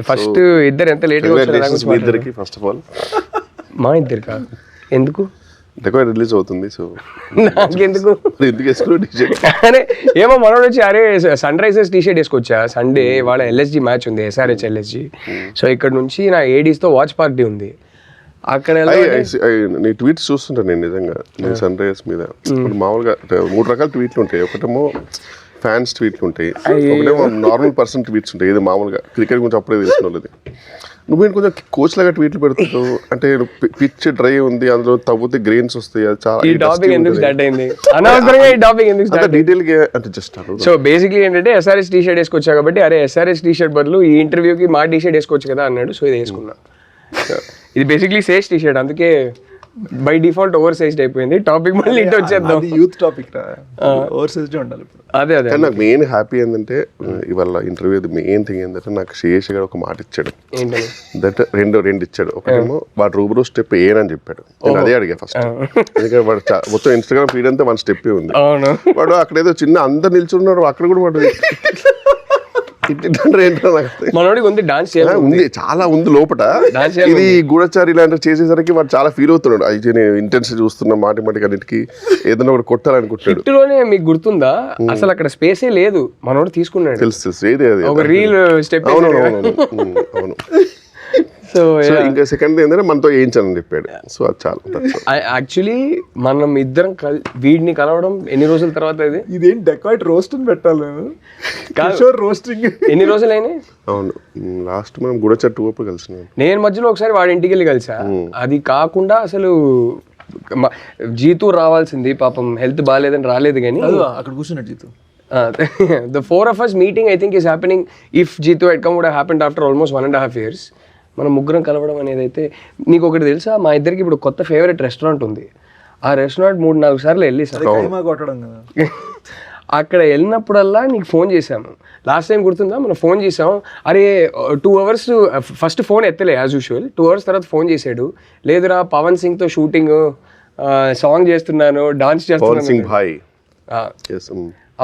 First ఇద్దరు ఎంత late ఇద్దరికి ఫస్ట్ ఆఫ్ ఆల్ మా ఇద్దరు కాదు ఎందుకు డెకాయిట్ రిలీజ్ అవుతుంది సో నాకెందుకు ఎందుకు వేసుకున్నావు టీషర్ట్ అరే ఏమో మనోడు వచ్చి అరే సన్ రైజర్స్ టీషర్ట్ వేసుకొచ్చా సండే వాళ్ళ ఎల్ఎస్జి మ్యాచ్ ఉంది SRH LSG సో ఇక్కడ నుంచి నా ఏడీస్తో వాచ్ పార్టీ ఉంది అక్కడ నీ ట్వీట్స్ చూస్తుంటాను నేను నిజంగా నేను సన్ రైజర్స్ మీద మామూలుగా 3 రకాల ట్వీట్లు ఉంటాయి. ఒకటేమో ఫ్యాన్స్ ట్వీట్లు ఉంటాయి, ఒకటేమో నార్మల్ పర్సన్ ట్వీట్స్ ఉంటాయి. ఇది మామూలుగా క్రికెట్ గురించి అప్పుడే తెలిసిన నువ్వేంటి కొంచెం కోచ్ లాగా ట్వీట్లు పెడుతుంటావు. అంటే పిచ్ డ్రై ఉంది, అందులో తవ్వుతే గ్రెయిన్స్ వస్తాయి. అది చాలా డీటెయిల్ గా అంటే జస్ట్ సో బేసిక్లీ ఏంటంటే SRH టీషర్ట్ వేసుకొచ్చా కాబట్టి అరే SRH టీషర్ట్ బదులు ఈ ఇంటర్వ్యూకి మా టీషర్ట్ వేసుకోవచ్చు కదా అన్నాడు. సో ఇది వేసుకున్నా. ఇది బేసిక్లీ సేజ్ టీషర్ట్, అందుకే బై డిఫాల్ట్ ఓవర్ సైజ్డ్ అయిపోయింది. టాపిక్ మళ్ళీ ఇంటి వచ్చేద్దాం. యూత్ టాపిక్ ఓవర్ సైజ్డ్ ఉండాలి. అదే నాకు మెయిన్ హ్యాపీ ఏంటంటే ఇవాళ ఇంటర్వ్యూ మెయిన్ థింగ్ ఏంటంటే నాకు శేష్ గారు ఒక మాట ఇచ్చాడు. దట్ రెండు ఇచ్చాడు. ఒకటేమో వాడు రూబరో స్టెప్ ఏనని చెప్పాడు. నేను అదే అడిగా ఫస్ట్, ఎందుకంటే వాడు మొత్తం ఇన్స్టాగ్రామ్ ఫీడ్ అంతా వన్ స్టెప్ ఉంది. వాడు అక్కడ ఏదో చిన్న అందరు నిల్చున్నాడు, అక్కడ కూడా వాడు మనోడికి ఉంది డాన్స్ ఉంది, చాలా ఉంది లోపల. ఇది గూఢచారి ఇలాంటివి చేసేసరికి వాడు చాలా ఫీల్ అవుతున్నాడు. అయితే నేను ఇంటెన్స్ చూస్తున్నా మాటి అన్నిటికి ఏదైనా ఒకటి కొట్టాలనుకుంటాడు. హిట్లోనే మీకు గుర్తుందా అసలు అక్కడ స్పేసే లేదు, మనోడు తీసుకున్నాడు. తెలుసు ఏది అది ఒక రీల్ స్టెప్. అవును. సో ఇంకా సెకండ్ ఏంటంటే మనతో వేయించాలని చెప్పాడు. సో అది చాలా యాక్చువల్లీ మనం ఇద్దరం వీడిని కలవడం ఎన్ని రోజుల తర్వాత ఇదేం డెకాయిట్ రోస్ట్ పెట్టాలి రోస్టింగ్ ఎన్ని రోజులు అయినాయి? అవును, లాస్ట్ మనం గూఢచారి 2 అప్పుడు కలిసినాం. నేను మధ్యలో ఒకసారి వాడి ఇంటికి వెళ్ళి కలిసా. అది కాకుండా అసలు జీతూ రావాల్సింది, పాపం హెల్త్ బాగాలేదని రాలేదు. కానీ అక్కడ కూర్చున్నాడు Jeethu. The 4 of us meeting I think is happening. If Jeetu had come would have happened after almost 1.5 years. మనం ముగ్గురం కలవడం అనేది అయితే నీకు ఒకటి తెలుసా, మా ఇద్దరికి ఇప్పుడు కొత్త ఫేవరెట్ రెస్టారెంట్ ఉంది. ఆ రెస్టారెంట్ 3-4 సార్లు వెళ్ళి సార్ అక్కడ వెళ్ళినప్పుడల్లా నీకు ఫోన్ చేసాము. లాస్ట్ టైం గుర్తుందా, మనం ఫోన్ చేసాం. అరే 2 hours ఫస్ట్ ఫోన్ ఎత్తలే యాజ్ యూజువల్. 2 hours తర్వాత ఫోన్ చేశాడు. లేదురా పవన్ సింగ్తో షూటింగ్, సాంగ్ చేస్తున్నాను, డాన్స్ చేస్తున్నాను.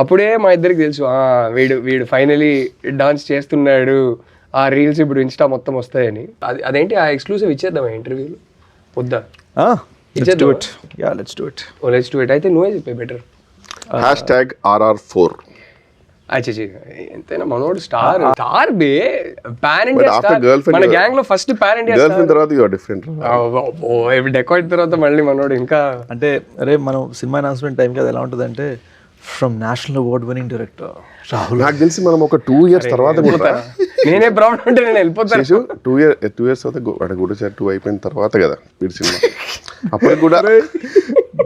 అప్పుడే మా ఇద్దరికి తెలుసు వీడు ఫైనలీ డాన్స్ చేస్తున్నాడు, ఆ రీల్స్ ఇప్పుడు ఇన్స్టా మొత్తం వస్తాయని. అదేంటి ఆ ఎక్స్క్లూసివ్ ఇచ్చేద్దాం ఇంటర్వ్యూలో వద్దా? Let's do it. అయితే నువ్వే చెప్పే బెటర్. #RR4. ఎంతైనా మనోడు స్టార్ బే, పాన్ ఇండియా స్టార్. మన గ్యాంగ్ లో ఫస్ట్ పాన్ ఇండియా డెకాయిట్ తర్వాత మళ్ళీ మనోడు ఇంకా అంటే అరే మనం సినిమా అనౌన్స్మెంట్ టైం కదా ఎలా ఉంటుంది అంటే from national award winning director Rahul. నాకు తెలిసి మనం ఒక 2 years తర్వాత నేనే ప్రాబ్లం అంటే నేను వెళ్ళిపోతాను. 2 years తర్వాత గూఢచారి 2 అయిపోయిన తర్వాత కదా వీడి సినిమా. అప్పుడు కూడా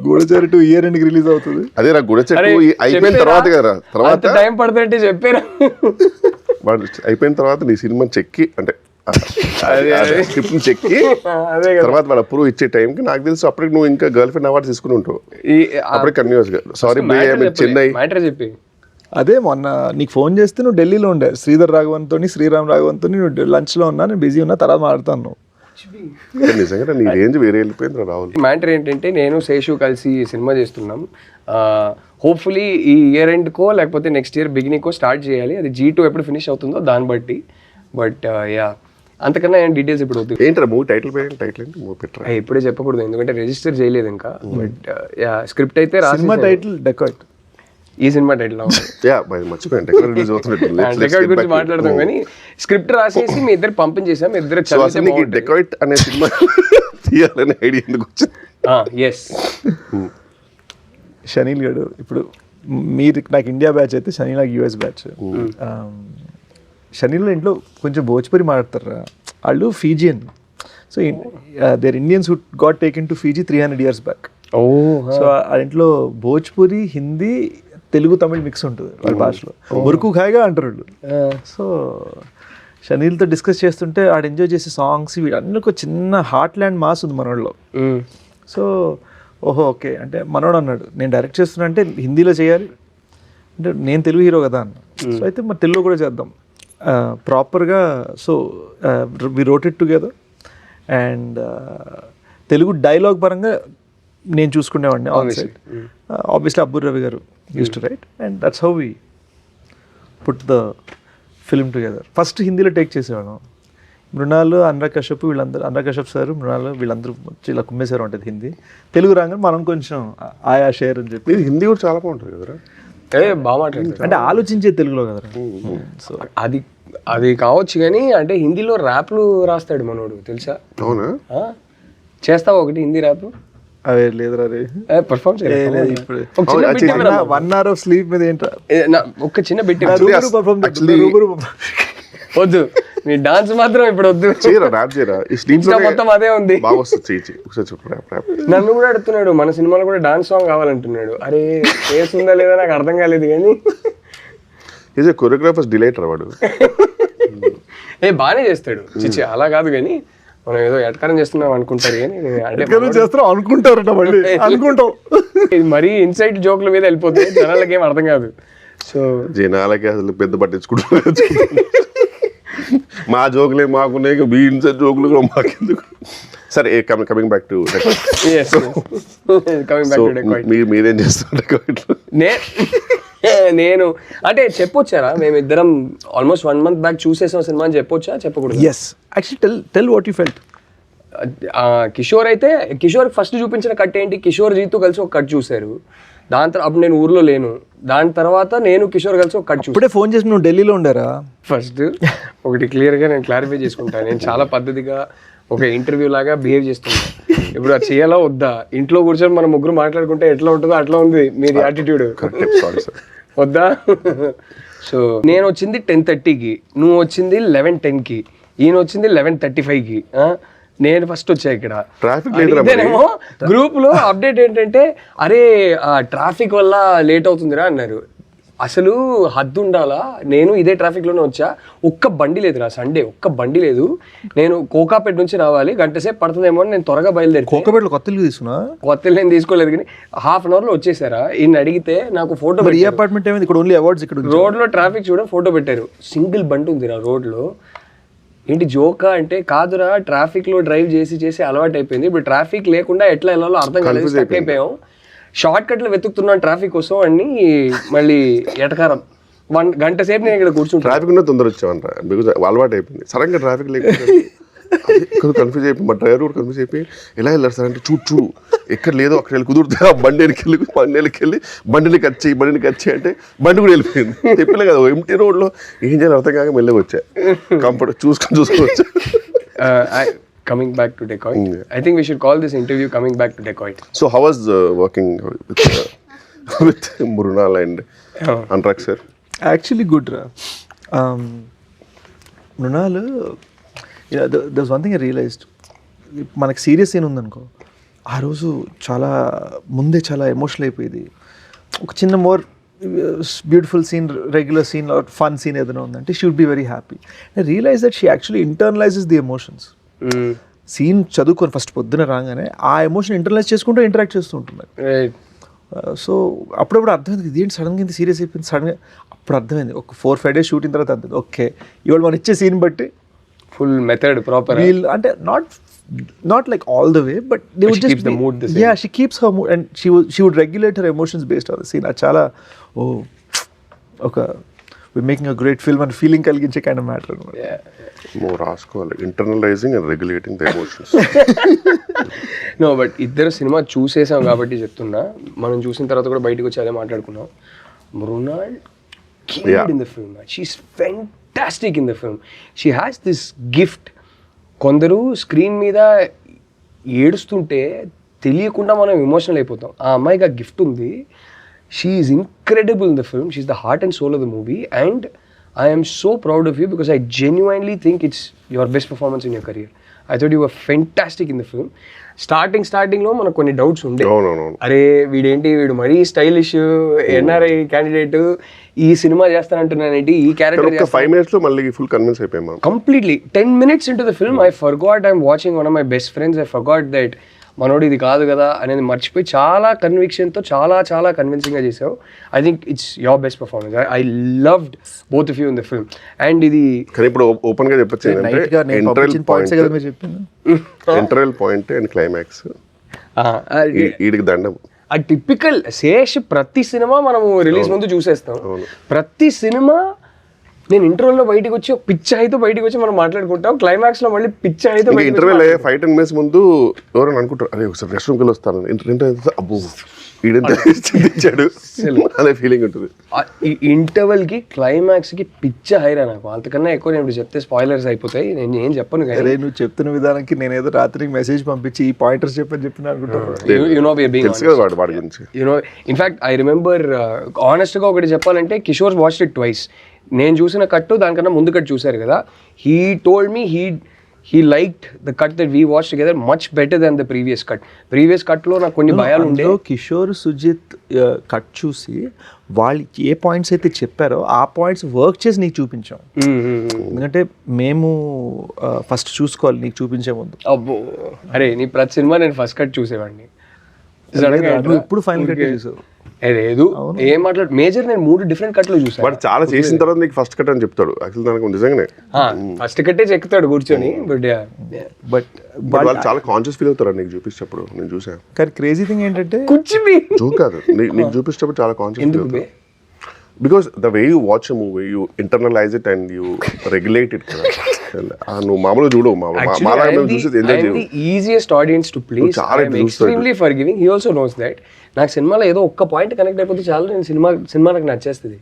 గూఢచారి 2 year ఎండ్కి రిలీజ్ అవుతుంది. అదే నాకు గూఢచారి 2 అయిపోయిన తర్వాత కదా, తర్వాత టైం పడుతుంటే చెప్పారా వాడు అయిపోయిన తర్వాత నీ సినిమా చెక్కి అంటే స్క్రిప్ట్ చెక్కి తర్వాత వాడు అప్రూవ్ ఇచ్చే టైంకి నాకు తెలుసు అప్పటికి నువ్వు ఇంకా గర్ల్ ఫ్రెండ్ అవార్డు తీసుకుని ఉంటావు. అప్పటికి కన్యూస్ గా సారీ చెన్నై చెప్పి అదే మొన్న నీకు ఫోన్ చేస్తే నువ్వు ఢిల్లీలో ఉండే శ్రీరామ్ రాఘవన్తో నువ్వు లంచ్లో ఉన్నా, నేను బిజీ ఉన్నా, తర్వాత మాట్లాడుతాను. నిజంగా నీ రేంజ్ వేరే వెళ్ళిపోయింది రాహుల్. మ్యాటర్ ఏంటంటే నేను శేషు కలిసి సినిమా చేస్తున్నాం. హోప్ఫుల్లీ ఈ ఇయర్ ఎండ్కో లేకపోతే నెక్స్ట్ ఇయర్ బిగినింగ్కో స్టార్ట్ చేయాలి. అది G2 ఎప్పుడు ఫినిష్ అవుతుందో దాన్ని బట్టి. బట్ యా అంతకన్నా ఏం డీటెయిల్స్ ఇప్పుడు వద్దు. ఏంటరా మూవీ టైటిల్ ఏంటి మూవీ పెట్టరా? ఇప్పుడే చెప్పకూడదు ఎందుకంటే రిజిస్టర్ చేయలేదు ఇంకా. బట్ యా స్క్రిప్ట్ అయితే సినిమా టైటిల్ డెకాయిట్. ఈ సినిమా టైటిల్ డెకాయిట్ గురించి మాట్లాడదాం కానీ స్క్రిప్ట్ రాసేసి మీ ఇద్దరు పంపించేసాం. మీ ఇద్దరు డెకాయిట్ అనే సినిమా తీయాలనే ఐడియా ఎందుకు వచ్చింది? ఎస్ షనీల్ గడు ఇప్పుడు మీరు నాకు ఇండియా బ్యాచ్ అయితే షనీల్ నాకు US బ్యాచ్. షనీల్ ఇంట్లో కొంచెం భోజ్పురి మాట్లాడతారు వాళ్ళు, Fijian. So there Indians who got taken to Fiji 300 years back. So ఆ ఇంట్లో భోజ్పురి, హిందీ, తెలుగు, తమిళ్ మిక్స్ ఉంటుంది వాళ్ళ భాషలో. మురుకు ఖాయిగా అంటారు వాళ్ళు. సో షనీల్తో డిస్కస్ చేస్తుంటే ఆడు ఎంజాయ్ చేసే సాంగ్స్ వీడన్నీ ఒక చిన్న హార్ట్ ల్యాండ్ మాస్ ఉంది మనోళ్ళలో. సో ఓహో ఓకే అంటే మనోడు అన్నాడు నేను డైరెక్ట్ చేస్తున్నా అంటే హిందీలో చేయాలి అంటే నేను తెలుగు హీరో కదా అన్న. సో అయితే మరి తెలుగులో కూడా చేద్దాం ప్రాపర్గా. So we wrote it together and Telugu dialogue పరంగా నేను చూసుకునేవాడిని on side. Obviously Abburi Ravi garu used to write and that's how we put the film together. First హిందీలో టేక్ చేసేవాళ్ళం. మృణాల్, అనురాగ్ కశ్యప్ వీళ్ళందరూ, అనురాగ్ కశ్యప్ సార్, మృణాల్ వీళ్ళందరూ వచ్చి ఇలా కుమ్మేశారు ఉంటుంది హిందీ. తెలుగు రాగానే మనం కొంచెం ఆయా షేర్ అని చెప్పి. మీరు హిందీ కూడా చాలా బాగుంటుంది కదరా. బాగా మాట్లాడతారు అంటే ఆలోచించే తెలుగులో కదరా. సో అది కావచ్చు కానీ అంటే హిందీలో ర్యాప్లు రాస్తాడు మనోడు తెలుసా? అవునా? చేస్తావా ఒకటి హిందీ ర్యాప్? అవే లేదురా రే, పర్ఫార్మ్ ఇప్పుడు ఇప్పుడు 1 hour of sleep మీద ఏంట్రా ఒక చిన్న బిట్ రూబరు వద్దు, నీ డాన్స్ మాత్రం ఇప్పుడు వద్దు. చేయరా ర్యాప్ చేయరా. ఈ స్లీప్ మొత్తం అదే ఉంది. బాగా వస్తుంది. చేయి ఒకసారి చెప్పు ర్యాప్ ర్యాప్. నన్ను కూడా అడుగుతున్నాడు మన సినిమాలో కూడా డాన్స్ సాంగ్ కావాలంటున్నాడు. అరే ఫేస్ ఉందా లేదా నాకు అర్థం కాలేదు కానీ ఈజ్ ఏ కొరియోగ్రాఫర్స్ డిలైటర్ వాడు. బాగానే చేస్తాడు. చిచ్చి అలా కాదు కానీ మనం ఏదో ఎటకారం చేస్తున్నాం అనుకుంటారు కానీ అంటే చేస్తాం అనుకుంటారట మళ్ళీ అనుకుంటాం. ఇది మరీ ఇన్సైట్ జోక్ల మీద వెళ్ళిపోతుంది, జనాలకి ఏం అర్థం కాదు. సో జనాలకి అసలు పెద్ద పట్టించుకుంటున్నారు. మా జోకులే మాకున్నాయి, మీ ఇన్సైడ్ జోకులు కూడా మాకెందుకు. సరే కమింగ్ బ్యాక్ టు మీరేం చేస్తున్నారు? నేను అంటే చెప్పొచ్చారా మేమిద్దరం ఆల్మోస్ట్ 1 month బ్యాక్ చూసేసాం సినిమా అని చెప్పొచ్చా చెప్పకూడదు? Yes actually tell what you felt. Kishore అయితే కిషోర్ ఫస్ట్ చూపించిన కట్ ఏంటి, కిషోర్ జీతు కలిసి ఒక కట్ చూశారు. దాని తర్వాత అప్పుడు నేను ఊర్లో లేను. దాని తర్వాత నేను కిషోర్ కలిసి ఒక కట్ చూసాను. ఇప్పుడే ఫోన్ చేసి నువ్వు ఢిల్లీలో ఉండారా? ఫస్ట్ ఒకటి క్లియర్గా నేను క్లారిఫై చేసుకుంటాను. నేను చాలా పద్ధతిగా ఒక ఇంటర్వ్యూ లాగా బిహేవ్ చేస్తున్నాను. ఇప్పుడు అది చేయాలా వద్దా? ఇంట్లో కూర్చొని మనం ముగ్గురు మాట్లాడుకుంటే ఎట్లా ఉంటుందో అట్లా ఉంది మీది యాటిట్యూడ్. వద్దా? సో నేను వచ్చింది 10:30కి, నువ్వు వచ్చింది 11:10కి, ఈయన వచ్చింది 11:35కి. నేను ఫస్ట్ వచ్చా ఇక్కడ. ఇదేనేమో గ్రూప్ లో అప్డేట్ ఏంటంటే అరే ట్రాఫిక్ వల్ల లేట్ అవుతుందిరా అన్నారు. అసలు హద్దు ఉండాలా, నేను ఇదే ట్రాఫిక్ లోనే వచ్చా, ఒక్క బండి లేదురా సండే, ఒక్క బండి లేదు. నేను కోకాపేట నుంచి రావాలి, గంట సేపు పడుతుందేమో అని నేను త్వరగా బయలుదేరి. కోకాపేటలో కొత్త తీసుకున్నా? కొత్త నేను తీసుకోలేదు కానీ ½ an hour లో వచ్చేసారా. ఈయన అడిగితే నాకు ఫోటో, ఈ అపార్ట్మెంట్ ఏమైంది ఇక్కడ ఓన్లీ అవార్డ్స్, ఇక్కడ రోడ్ లో ట్రాఫిక్ చూడ ఫోటో పెట్టారు. సింగిల్ బండి ఉందిరా రోడ్ లో. ఏంటి జోకా అంటే కాదురా, ట్రాఫిక్ లో డ్రైవ్ చేసి చేసి అలవాటు అయిపోయింది. ఇప్పుడు ట్రాఫిక్ లేకుండా ఎట్లా వెళ్ళాలో అర్థం కాలేదు, స్టక్ అయిపోయాం. షార్ట్ కట్లు వెతుకుతున్నాను ట్రాఫిక్ కోసం అని మళ్ళీ ఎటకారం. 1 గంట సేపు నేను ఇక్కడ కూర్చుంటాను. ట్రాఫిక్ ఉన్న తొందర వచ్చామంట, బికాజ్ అలవాటు అయిపోయింది. సడన్గా ట్రాఫిక్ లేకపోతే కన్ఫ్యూజ్ అయిపోయి మా డ్రైవర్ కూడా కన్ఫ్యూజ్ అయిపోయి ఎలా వెళ్ళారు సార్ అంటే చూడు ఎక్కడ లేదో అక్కడ వెళ్ళి కుదురుతే ఆ బండికి వెళ్ళి బండిని కట్ చేయి అంటే బండి కూడా వెళ్ళిపోయింది. చెప్పలే కదా ఎంటీ రోడ్లో ఏం చేయాలి అర్థం కాక మెల్లగా వచ్చా. కంఫర్ట్ చూసుకొని వచ్చా. Coming back to Decoit, I think we should call this interview Coming Back to Decoit. So how was working with Mrunal and Anurag sir? Actually good ra. Mrunal, there's one thing I realized. మనకు serious scene ఉందనుకో, ఆ రోజు చాలా ముందే చాలా emotional అయిపోయింది. ఒక చిన్న more beautiful scene, regular scene, fun scene ఏదైనా ఉందంటే she would be very happy. I realise that she actually internalises the emotions. Scene చదువుకొని ఫస్ట్ పొద్దున రాగానే ఆ ఎమోషన్ ఇంటర్నలైజ్ చేసుకుంటూ ఇంటరాక్ట్ చేస్తూ ఉంటున్నారు. సో అప్పుడప్పుడు అర్థమైంది ఇదేంటి సడన్గా ఇంత సీరియస్ అయిపోయింది. సడన్గా అప్పుడు అర్థమైంది ఒక 4-5 days షూటింగ్ తర్వాత అర్థమైంది ఓకే ఇవాళ మనం ఇచ్చే సీన్ బట్టి ఫుల్ మెథడ్ ప్రాపర్ అంటే not like all the way, but they would just keep the mood the same. Yeah, she keeps her mood and she would regulate her emotions based on the scene. Achala okay, we're making a great film and feeling కలిగించే kind of matter. Yeah. More రాసుకోవాలి, internalizing and regulating the emotions. No but ఇద్దరు సినిమా చూసేసాం కాబట్టి చెప్తున్నా, మనం చూసిన తర్వాత కూడా బయటకు వచ్చి అదే మాట్లాడుకున్నాం. Mrunal killed in the film. She's fantastic in the film. She has this gift. కొందరు స్క్రీన్ మీద ఏడుస్తుంటే తెలియకుండా మనం ఎమోషనల్ అయిపోతాం. ఆ అమ్మాయికి ఆ గిఫ్ట్ ఉంది. She is incredible in the film. She is the heart and soul of the movie and I am so proud of you because I genuinely think it's your best performance in your career. I thought you were fantastic in the film. Starting లో మనకు కొన్ని doubts ఉండే, అరే వీడు మరీ stylish NRI candidate ఈ cinema చేస్తానంటున్నానంటే ఈ character 5 minutes లో మళ్ళీ ఫుల్ కన్విన్స్ అయిపోయాం. Completely 10 minutes into the film I forgot I'm watching one of my best friends. I forgot that మనోడు ఇది కాదు కదా అనేది మర్చిపోయి చాలా కన్విక్షన్తో చాలా కన్విన్సింగ్గా చేసావు. I think it's your best performance. I loved both of you in the film. And ఇది కానీ ఇప్పుడు ఓపెన్ గా చెప్పొచ్చు ఇంటర్వెల్ పాయింట్ అండ్ క్లైమాక్స్ వీడికి దండం. ఆ టిపికల్ శేష్ ప్రతి సినిమా మనము రిలీజ్ ముందు చూసేస్తాం. ప్రతి సినిమా నేను ఇంటర్వెల్లో బయటికి వచ్చి పిచ్చి అయితే బయటికి వచ్చి మనం మాట్లాడుకుంటాం, క్లైమాక్స్ లో మళ్ళీ పిచ్చి అయితే ఇంకా ఇంటర్వ్యూలో 5-10 minutes ముందు ఎవరైనా అనుకుంటారు అరే ఒకసారి రెస్ట్ రూమ్కి వెళ్ళి వస్తాను, ఇంటర్వ్యూ అబ్బో ఈడెంత చింతించాడు అనే ఫీలింగ్ ఉంటుంది. ఈ ఇంటర్వెల్ కి క్లైమాక్స్ కి పిచ్చ హైరా నాకు. అంతకన్నా ఎక్కువ నేను ఇప్పుడు చెప్తే స్పాయిలర్స్ అయిపోతాయి, నేను ఏం చెప్పను. అరే నువ్వు చెప్తున్న విధానానికి నేనేదో రాత్రికి మెసేజ్ పంపించి ఈ పాయింటర్స్ చెప్పిన అనుకుంటాను. తెలుసు కదా వాడి గురించి. ఇన్ఫాక్ట్ ఐ రిమెంబర్ ఆనెస్ట్ గా ఒకటి చెప్పాలంటే, కిషోర్ వాచ్డ్ ఇట్ ట్వైస్. నేను చూసిన కట్టు దానికన్నా ముందు కట్ చూసారు కదా, he told me he liked the cut that we watched together much better than the previous cut లో నాకు కొన్ని భయాలు ఉండే. కిషోర్ సుజిత్ కట్ చూసి వాళ్ళు ఏ పాయింట్స్ అయితే చెప్పారో ఆ పాయింట్స్ వర్క్ చేసి నీకు చూపించాం. ఎందుకంటే మేము ఫస్ట్ చూసుకోవాలి నీకు చూపించే ముందు. అబ్బో అరే నీ ప్రతి సినిమా నేను ఫస్ట్ కట్ చూసేవాడిని, ఇప్పుడు ఫైనల్ కట్ చూసావు. లేదు ఏం మాట్లాడు మేజర్, నేను 3 డిఫరెంట్ కట్లు చూసాను. బట్ చాలా చేసిన తర్వాత నీకు ఫస్ట్ కట్ అని చెప్తాడు యాక్చువల్, దానికి నిజంగానే ఫస్ట్ కట్టే చెక్కుతాడు కూర్చొని. బట్ వాళ్ళు చాలా కాన్షియస్ ఫీల్ అవుతారు నీకు చూపించేటప్పుడు. నేను చూసాను. కానీ క్రేజీ థింగ్ ఏంటంటే జోక్ కాదు, నీకు చూపించేటప్పుడు చాలా కాన్షియస్ ఫీల్ అవుతారు. Because the way you watch a movie you internalise it and you regulate it కదా. నువ్వు మామూలుగా చూడవు, మాలాగా మేము చూసేది ఎంజాయ్ చేయవు. Easiest audience to please, extremely forgiving. He also knows that. నాకు సినిమాలో ఏదో ఒక్క పాయింట్ కనెక్ట్ అయిపోతే చాలు, నేను సినిమా నాకు నచ్చేస్తుంది.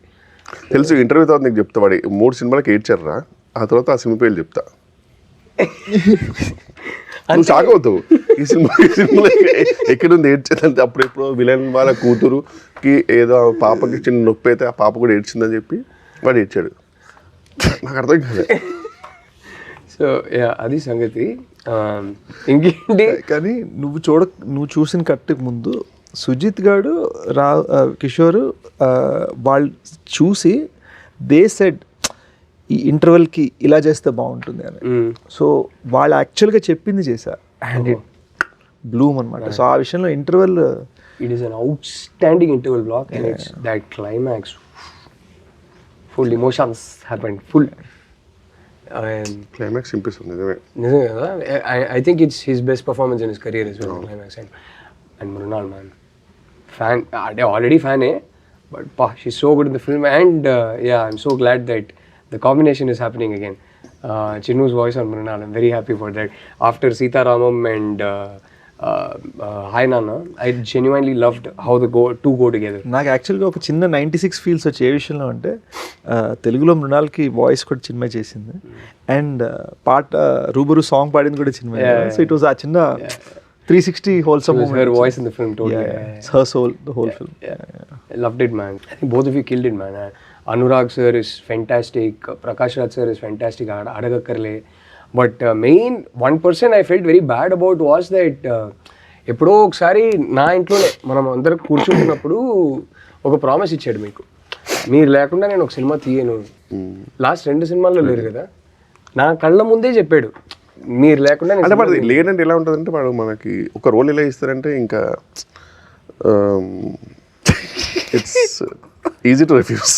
తెలుసు. ఇంటర్వ్యూ తర్వాత నీకు చెప్తా, వాడి 3 సినిమాలకు ఏడ్చారా, ఆ తర్వాత ఆ సినిమా పేర్లు చెప్తా, నువ్వు షాక్ అవుతావు. ఈ సినిమాలో ఎక్కడుంది ఏడ్చేదంటే అప్పుడెప్పుడు విలన్ వాళ్ళ కూతురుకి ఏదో పాపకి చిన్న నొప్పి అయితే ఆ పాప కూడా ఏడ్చిందని చెప్పి వాడు ఏడ్చాడు. నాకు అర్థం కాదు. సో అది సంగతి. ఇంకేంటి కానీ నువ్వు చూసిన కట్టుకు ముందు సుజిత్ గారు కిషోర్ వాళ్ళు చూసి దే సెడ్ ఈ ఇంటర్వెల్కి ఇలా చేస్తే బాగుంటుంది అని. సో వాళ్ళు యాక్చువల్గా చెప్పింది చేశారు అండ్ ఇట్ బ్లూమ్ అనమాట. సో ఆ విషయంలో interval it is an outstanding interval block and it's that climax full emotions happened full. Climax ఇంపిస్తుంది నిజమే కదా. I think it's his best performance in his career is climax. And Mrunal man fan, అంటే already ఫ్యానే, but షీ's so good in the film and yeah, I'm so glad that the combination is happening again. Chinnu's voice on Mrunal, I'm very happy for that. After Sita Ramam and Hi Nana, I genuinely loved how the two go together. నాకు యాక్చువల్గా ఒక చిన్న 96 feels వచ్చే ఏ విషయంలో అంటే, తెలుగులో మృణాల్కి voice కూడా చిన్మయ్ చేసింది అండ్ పాట రూబరు సాంగ్ పాడింది కూడా చిన్మయ్. సో ఇట్ వాజ్ ఆ చిన్న 360 wholesome moment. Her voice in the film totally. It's her soul, the whole film. I loved it, man. I think both of you killed it, man. Anurag sir is fantastic. Prakash Raj sir is fantastic. Adagakkarle. But main one person I felt very bad about was that ఎప్పుడో ఒకసారి నా ఇంట్లోనే మనం అందరం కూర్చుంటున్నప్పుడు ఒక promise ఇచ్చాడు మీకు, మీరు లేకుండా నేను ఒక సినిమా తీయను. లాస్ట్ 2 సినిమాల్లో లేరు కదా, నా కళ్ళ ముందే చెప్పాడు మీరు లేకుండా. అంటే మరి లేదంటే ఎలా ఉంటుంది అంటే, వాడు మనకి ఒక రోల్ ఎలా ఇస్తారంటే ఇంకా ఇట్స్ ఈజీ టు రిఫ్యూజ్.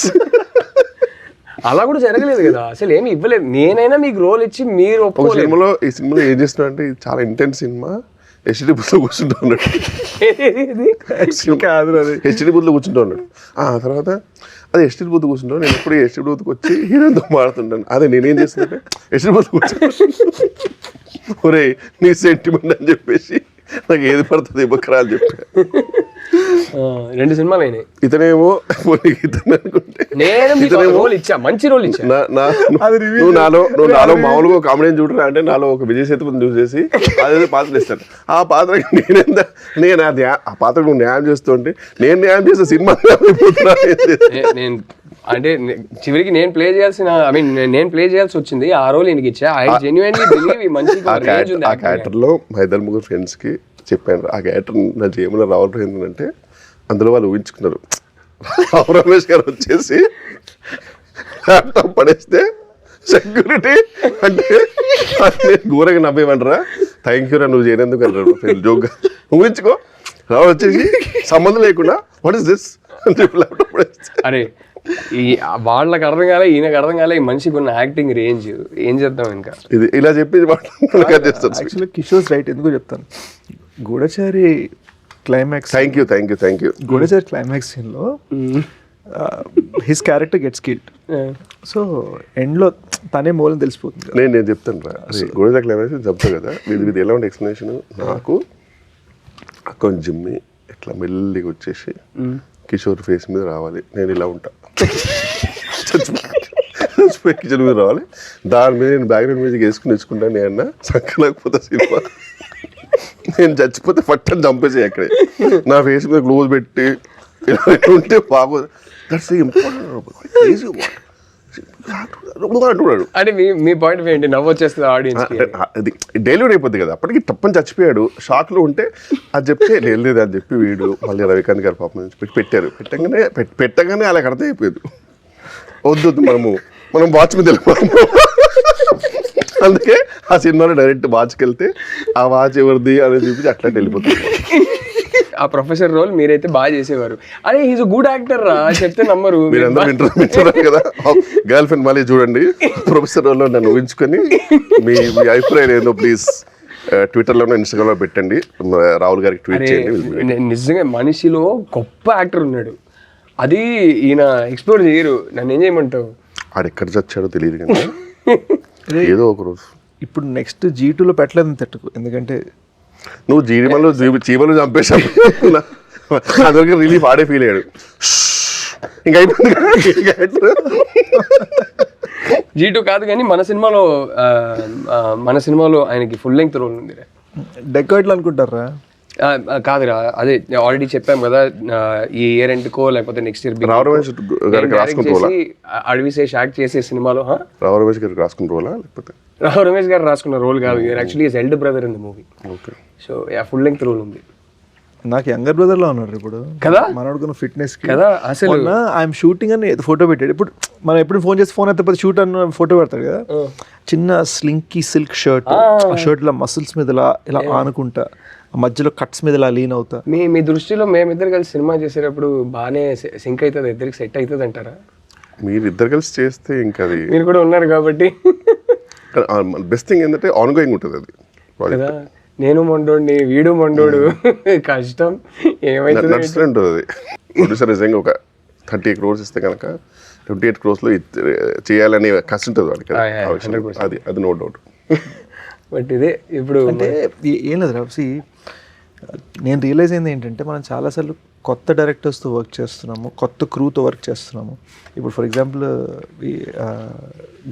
అలా కూడా జరగలేదు కదా, అసలు ఏమి ఇవ్వలేదు. నేనైనా మీకు రోల్ ఇచ్చి మీరు ఈ సినిమాలో ఏం చేస్తున్నా అంటే, ఇది చాలా ఇంటెన్స్ సినిమా, హెచ్డి బూత్లో కూర్చుంటూ ఉన్నాడు. హెచ్డి బూత్లో కూర్చుంటూ ఉన్నాడు. తర్వాత అది హెచ్డి బూత్ కూర్చుంటాను, నేను ఎప్పుడు హెచ్డి బూత్కి వచ్చి హీరోతో మాడుతుంటాను. అదే నేనేం చేస్తుంటే హెచ్డి బూత్ కూర్చుంటాను, ఒరే నీ సెంటిమెంట్ అని చెప్పేసి నాకు ఏది పడుతుంది ఇవ్వకరా అని చెప్పా. 2 సినిమాలు అయినాయి. ఇతనేమో ఇతను అనుకుంటే మంచి రోల్ ఇచ్చా. నువ్వు నాలో మామూలుగా కామెడీ చూడరా అంటే, నాలో ఒక విజయ్ సేతుపతిని చూసేసి అదే పాత్ర ఇస్తాను. ఆ పాత్రకి నేను ఆ పాత్రకు నువ్వు న్యాయం చేస్తుంటే, నేను న్యాయం చేసే సినిమా నేను అంటే చివరికి నేను ప్లే చేయాల్సి వచ్చింది. ఆ రోల్ ఈయనకి ఇచ్చా. ఐ జెన్యుయిన్లీ బిలీవ్ ఈ మంచి ఆ క్యారెక్టర్లో మా 2-3 ఫ్రెండ్స్కి చెప్పాను, ఆ క్యారెక్టర్ నా జేబులో రావడం ఏంటంటే, అందులో వాళ్ళు ఊహించుకున్నారు రావు రమేష్ గారు వచ్చేసి ల్యాప్టాప్ పడేస్తే సెక్యూరిటీ అంటే ఘోరంగా నవ్వేమంటారా, థ్యాంక్ యూ రా నువ్వు చేయనందుకు అన్నారు జోక్గా. ఊహించుకో, రావు వచ్చేసి సంబంధం లేకుండా వాట్ ఇస్ దిస్ అని చెప్పి ల్యాప్టాప్ పడేస్తే, అరే వాళ్ళకి అర్థం కాలే, ఈయనకు అర్థం కాలే, ఈ మనిషికి ఉన్న యాక్టింగ్ రేంజ్ ఏం చేద్దాం. ఇంకా ఇది ఇలా చెప్పి యాక్చువల్లీ కిషోర్ రైట్, ఎందుకో చెప్తాను. గూఢచారి climax, thank you Goodachari climax సీన్లో his character gets killed. So ఎండ్లో తనే మూలం తెలిసిపోతుంది. నేను చెప్తాను రా, గోడజా క్లైమాక్స్ చెప్తా కదా, ఇది ఎలా ఉండే ఎక్స్ప్లెనేషన్. నాకు అకౌంట్ జిమ్మి ఇట్లా మెల్లిగా వచ్చేసి కిషోర్ ఫేస్ మీద రావాలి, నేను ఇలా ఉంటా, కిషోర్ మీద రావాలి, దాని మీద నేను బ్యాక్గ్రౌండ్ మ్యూజిక్ వేసుకుని నేర్చుకుంటాను. నేను అన్న సంకలేకపోతే సినిమా, నేను చచ్చిపోతే ఫట్టని చంపేసి అక్కడే నా ఫేస్ మీద క్లోజ్ పెట్టి ఇలా ఉంటే బాగోదు. దట్స్ ఇంపార్టెంట్ అంటున్నాడు. అంటే మీ పాయింట్ ఆఫ్ ఏంటి? నవ్వు వచ్చేస్తుంది ఆడియన్స్. అది డెలివరీ అయిపోద్ది కదా, అప్పటికి తప్పని చచ్చిపోయాడు, షాక్లో ఉంటే అది చెప్తే లేదు అని చెప్పి వీడు మళ్ళీ రవికాంత్ గారు పాపం పెట్టారు. పెట్టగానే అలా అర్థం అయిపోయేది. వద్దు మనం వాచ్ మీద వెళ్ళిపోతాము. అందుకే ఆ సినిమాలో డైరెక్ట్ వాచ్కి వెళ్తే ఆ వాచ్ ఎవరిది అని చూపించి అట్లా వెళ్ళిపోతుంది. ఆ ప్రొఫెసర్ రోల్ మీరైతే బాగా చేసేవారు. అరే హీస్ గుడ్ యాక్టర్ రా చెప్తే నమ్మరు. మీరందరూ వింటున్నారు కదా, గర్ల్ ఫ్రెండ్ మళ్ళీ చూడండి ప్రొఫెసర్ రోల్లో నన్ను ఊహించుకొని మీ అభిప్రాయం ఏందో ప్లీజ్ ట్విట్టర్లోనో ఇన్స్టాగ్రామ్లో పెట్టండి, రాహుల్ గారికి ట్వీట్ చేయండి. నిజంగా మనిషిలో గొప్ప యాక్టర్ ఉన్నాడు, అది ఈయన ఎక్స్ప్లోర్ చేయరు. నన్ను ఏం చేయమంటావు? ఆడు ఎక్కడ చచ్చాడో తెలియదు కానీ ఏదో ఒక రోజు. ఇప్పుడు నెక్స్ట్ G2లో పెట్టలేదని తట్టుకు, ఎందుకంటే నువ్వు చీమలు చంపేశావు, అందువరకు రిలీఫ్ ఆడే ఫీల్ అయ్యాడు. ఇంకా G2 కాదు కానీ మన సినిమాలో ఆయనకి ఫుల్ లెంగ్త్ రోల్ ఉంది. డెకాయిడ్లో అనుకుంటారా? కాదురా, అదే ఆల్రెడీ చెప్పాం కదా, ఈ ఇయర్ ఎండ్కో లేకపోతే నెక్స్ట్ ఇయర్ అడవిశేష్ యాక్ట్ చేసే సినిమాలో. రావు రమేష్ గారికి రాసుకున్న రోలా లేకపోతే రావు రమేష్ గారు రాసుకున్న రోల్ కాదు, actually his elder brother in the movie. Okay. So full length role ఉంది. నాకు యంగర్ బ్రదర్ లో ఉన్నాడు ఇప్పుడు కదా, మనోడుకున్న ఫిట్నెస్ కదా. అసలు ఐఎమ్ షూటింగ్ అని ఫోటో పెట్టాడు. ఇప్పుడు మనం ఎప్పుడు ఫోన్ చేసి ఫోన్ అయితే షూట్ అన్న ఫోటో పెడతాడు కదా, చిన్న స్లింకీ సిల్క్ షర్ట్, ఆ షర్ట్ ఇలా మసిల్స్ మీద ఇలా ఆనుకుంటా, మధ్యలో కట్స్ మీద ఇలా లీన్ అవుతా. మీ దృష్టిలో మేమిద్దరు కలిసి సినిమా చేసేటప్పుడు బాగానే సింక్ అవుతుంది, ఇద్దరికి సెట్ అవుతుంది అంటారా? మీరు ఇద్దరు కలిసి చేస్తే ఇంకా అది, మీరు కూడా ఉన్నారు కాబట్టి బెస్ట్ థింగ్ ఏంటంటే ఆన్ గోయింగ్ ఉంటుంది అది కదా. నేను మొండోడిని, వీడు మొండోడు, కష్టం ఏమైతే నడుస్తూనే ఉంటుంది అది. ప్రొడ్యూసర్ నిజంగా ఒక 30 crores ఇస్తే కనుక 28 crores చేయాలనే కష్టం ఉంటుంది వాడికి, అది నో డౌట్. బట్ ఇదే ఇప్పుడు అంటే ఏం లేదు రాసి, నేను రియలైజ్ అయింది ఏంటంటే మనం చాలాసార్లు కొత్త డైరెక్టర్స్తో వర్క్ చేస్తున్నాము, కొత్త క్రూతో వర్క్ చేస్తున్నాము. ఇప్పుడు for example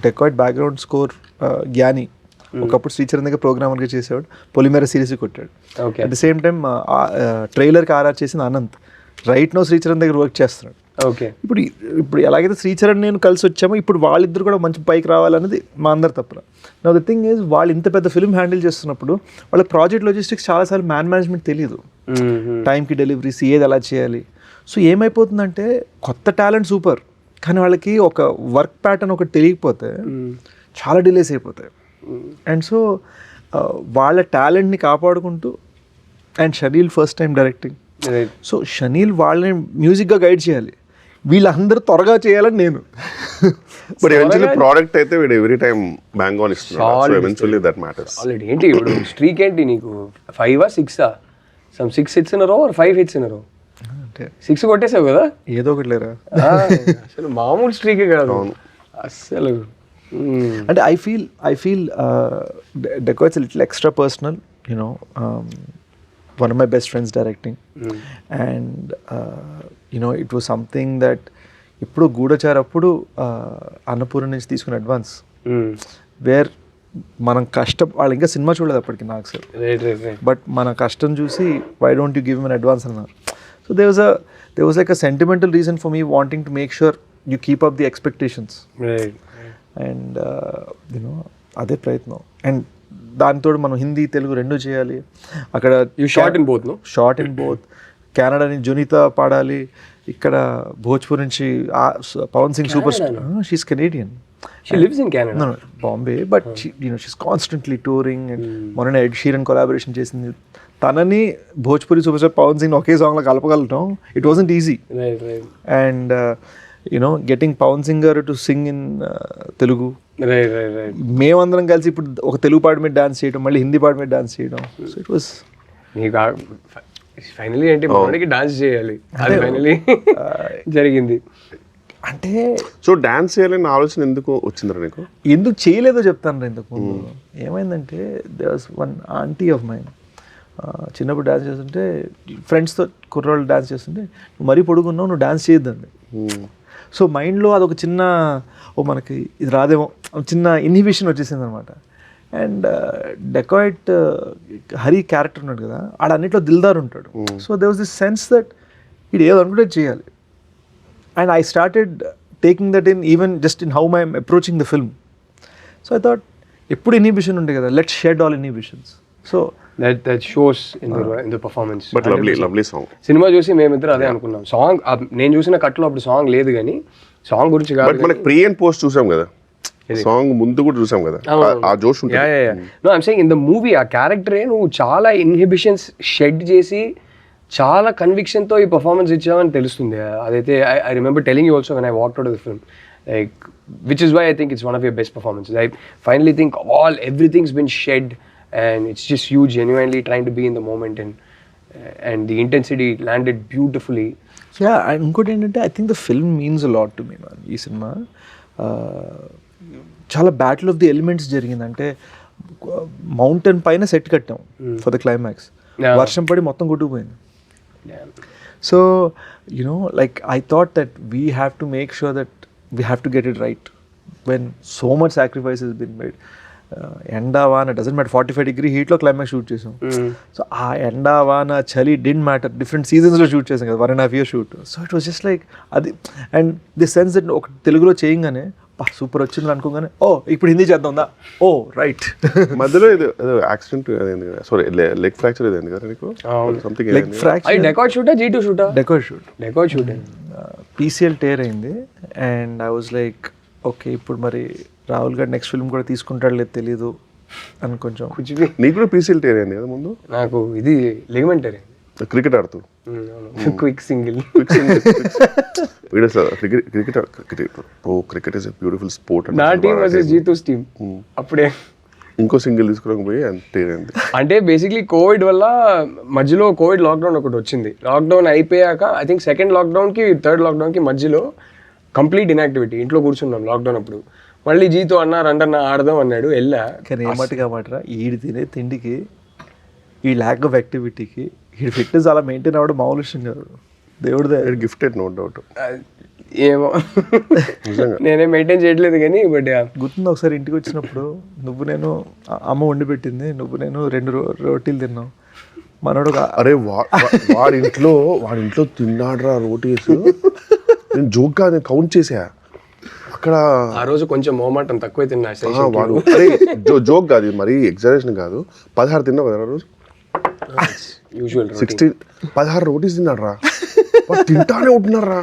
Dacoit background score Gnani ఒకప్పుడు శ్రీచరణ్ దగ్గర ప్రోగ్రామర్గా చేసేవాడు, పొలిమేర సిరీస్ కొట్టాడు. అట్ ది సేమ్ టైం ట్రైలర్కి ఆర్ఆర్ చేసిన అనంత్ రైట్ నో శ్రీచరణ్ దగ్గర వర్క్ చేస్తున్నాడు. ఓకే. ఇప్పుడు ఎలాగైతే శ్రీచరణ్ నేను కలిసి వచ్చామో, ఇప్పుడు వాళ్ళిద్దరు కూడా మంచి పైకి రావాలనేది మా అందరి తప్పన. నా ద థింగ్ ఈజ్, వాళ్ళు ఇంత పెద్ద ఫిల్మ్ హ్యాండిల్ చేస్తున్నప్పుడు వాళ్ళ ప్రాజెక్ట్ లాజిస్టిక్స్ చాలాసార్లు మేనేజ్మెంట్ తెలియదు, టైంకి డెలివరీస్ ఏది ఎలా చేయాలి. సో ఏమైపోతుందంటే కొత్త టాలెంట్ సూపర్, కానీ వాళ్ళకి ఒక వర్క్ ప్యాటర్న్ ఒకటి తెలియకపోతే చాలా డిలేస్ అయిపోతాయి. అండ్ సో వాళ్ళ టాలెంట్ని కాపాడుకుంటూ, and chenille first time directing, so chenille వాళ్ళని మ్యూజిక్గా గైడ్ చేయాలి, వీళ్ళందరూ త్వరగా చేయాలని నేను. బట్ ఎవెన్చువల్లీ ప్రోడక్ట్ అయితే వీడు ఎవ్రీ టైం బ్యాంగ్ ఆన్ ఇస్తున్నాడు, so eventually that matters. Already ఏంటి ఇప్పుడు స్ట్రీక్ ఏంటి నీకు? 5 or 6 some 6 hits in a row or 5 hits in a row? అంటే 6 కొట్టేసావు కదా, ఏదో ఒకటి లేరా. అసలు మామూలు స్ట్రీకే కాదు అసలు. అంటే I feel dacoits little extra personal, you know. One of my best friends directing, and it was something that ఇప్పుడు గూఢచార్ అప్పుడు అన్నపూర్ణ నుంచి తీసుకున్న అడ్వాన్స్, వేర్ మనం కష్టం, వాళ్ళు ఇంకా సినిమా చూడలేదు అప్పటికి నాకు సార్, బట్ మన కష్టం చూసి why don't you give an advance అన్నారు. So they was like a sentimental reason for me wanting to make sure you keep up the expectations, and అదే ప్రయత్నం. అండ్ దాంతో మనం హిందీ తెలుగు రెండు చేయాలి. అక్కడ షార్ట్ ఇన్ బోత్ కెనడా నుంచి జునీతా పాడాలి, ఇక్కడ భోజ్పూర్ నుంచి Pawan Singh super star, she is Canadian, she lives in Canada, Bombay, but she's constantly touring, and మొన్న ఎడ్ షీరన్ కొలాబరేషన్ చేసింది. తనని భోజ్పూరి సూపర్ స్టార్ పవన్ సింగ్ ఒకే సాంగ్లో కలపగలటం, it wasn't easy. And getting Pawan singer to sing in Telugu, మేమందరం కలిసి ఇప్పుడు ఒక తెలుగు పాట మీద డాన్స్ చేయడం, మళ్ళీ హిందీ పాట మీద డాన్స్ చేయడం, సో ఇట్ వాస్ ఫైనలీ అంటే మనకి డాన్స్ చేయాలి, అది ఫైనలీ జరిగింది. అంటే సో డాన్స్ చేయాలని ఆలోచన ఎందుకు వచ్చిందిరా నీకు? ఎందుకు చేయలేదో చెప్తాను ఇంతకు ముందు. ఏమైందంటే there was one aunty of mine, చిన్నప్పుడు డాన్స్ చేస్తుంటే ఫ్రెండ్స్తో కుర్రోళ్ళు డాన్స్ చేస్తుంటే నువ్వు మరీ పొడుగున్నావు, నువ్వు డాన్స్ చేయొద్దండి. సో మైండ్లో అదొక చిన్న మనకి ఇది రాదేమో చిన్న ఇన్హిబిషన్ వచ్చేసింది అనమాట. అండ్ డెకాయిట్ హరి క్యారెక్టర్ ఉన్నాడు కదా, ఆడన్నిట్లో దిల్దార్ ఉంటాడు. So they was this sense that ఇది ఏదో అనుకుంటే చేయాలి. And I started taking that in even just in how my I'm approaching the film. So I thought ఎప్పుడు ఇన్హిబిషన్ ఉండే కదా, let's shed all inhibitions. So that shows in the performance. But lovely song. Cinema చూసి మేమిద్దరు అదే అనుకున్నాం. Song నేను చూసిన కట్లో అప్పుడు సాంగ్ లేదు, కానీ సాంగ్ గురించి కాదు. బట్ మనకి ప్రీ అండ్ పోస్ట్ చూసాం కదా, సాంగ్ ముందు కూడా చూసాం కదా, ఆ జోష్ ఉంటుంది. No I'm saying in the movie ఆ క్యారెక్టరే నువ్వు చాలా ఇన్హిబిషన్స్ షెడ్ చేసి చాలా కన్విక్షన్తో ఈ పర్ఫార్మెన్స్ ఇచ్చావని తెలుస్తుంది. అదైతే I remember telling you also when I walked out of the film, like which is why I think it's one of your best performances. I finally think everything's been shed and it's just you genuinely trying to be in the moment, and the intensity landed beautifully. Yeah, ఇంకోటి ఏంటంటే I think the film means a lot to me man. ఈ cinema చాలా battle of the elements జరిగింది. అంటే mountain పైన set కట్టాం for the climax, వర్షం పడి మొత్తం కొట్టుకుపోయింది. So you know like I thought that we have to make sure that we have to get it right when so much sacrifice has been made. ఎండా వాన డజంట్ మ్యాటర్, 45 degree హీట్లో climax shoot చేసాం. So ఆ ఎండా వాన చలి didn't matter, different సీజన్స్లో shoot చేసాం కదా, 1.5 years shoot. So it was just like అది. అండ్ ది సెన్స్ దట్ ఒక తెలుగులో చేయగానే సూపర్ వచ్చింది అనుకోగానే ఓ ఇప్పుడు హిందీ చేద్దాందా, ఓ రైట్. మధ్యలో ఏదో యాక్సిడెంట్ అయింది కదా, సారీ లెగ్ ఫ్రాక్చర్ అయింది కదా నీకు, సంథింగ్ లెగ్ ఫ్రాక్చర్. డెకాయిట్ షూటా G2 షూటా? Dacoit shoot. అయింది, PCL టేర్ అయింది. And I was like okay ఇప్పుడు మరి రాహుల్ గారు నెక్స్ట్ ఫిల్మ్ కూడా తీసుకుంటాడు లేదు తెలీదు అని కొంచెం. నీకు కూడా PCL టేర్ అయింది కదా ముందు? నాకు ఇది లిగమెంట్ టేర్. క్రికెట్ ఆడుతూ quick single. Cricket is a beautiful sport. నా టీమ్ వర్సెస్ G2's టీమ్. అప్పుడే ఇంకో సింగిల్ తీసుకోకపోయి టేర్ అయింది. అంటే బేసిక్లీ కోవిడ్ వల్ల మధ్యలో కోవిడ్ లాక్డౌన్ ఒకటి వచ్చింది. లాక్డౌన్ అయిపోయాక ఐ థింక్ సెకండ్ లాక్డౌన్కి థర్డ్ లాక్డౌన్కి మధ్యలో కంప్లీట్ ఇన్యాక్టివిటీ, ఇంట్లో కూర్చున్నాం లాక్డౌన్ అప్పుడు. మళ్ళీ Gతో అన్నారు అంటన్నా ఆడదాం అన్నాడు, వెళ్ళా. కానీ ఏమట్టుగా మాటరా ఈడు తినే తిండికి ఈ ల్యాక్ ఆఫ్ యాక్టివిటీకి ఈ ఫిట్నెస్ అలా మెయింటైన్ అవ్వడం మామూలు విషయం కాదు. దేవుడిదే గిఫ్టెడ్, నో డౌట్. ఏమో నేనే మెయింటైన్ చేయట్లేదు కానీ. బట్ గుర్తుంది ఒకసారి ఇంటికి వచ్చినప్పుడు నువ్వు నేను అమ్మ వండి పెట్టింది, నువ్వు నేను 2 రోటీలు తిన్నాం. మనోడు అరే వాడి ఇంట్లో తిన్నాడురా రోటీస్. నేను జోక్ కాదు, నేను కౌంట్ చేసా అక్కడ. ఆ రోజు కొంచెం మోమాటం తక్కువ తిన్నా వాడు. అరే జోక్ కాదు, మరీ ఎగ్జాజరేషన్ కాదు. 16 తిన్నావు కదా ఆ రోజు. యూజువల్ 16 రోటీస్ తిన్నాడు రా, తింటానే ఉంటున్నారు రా.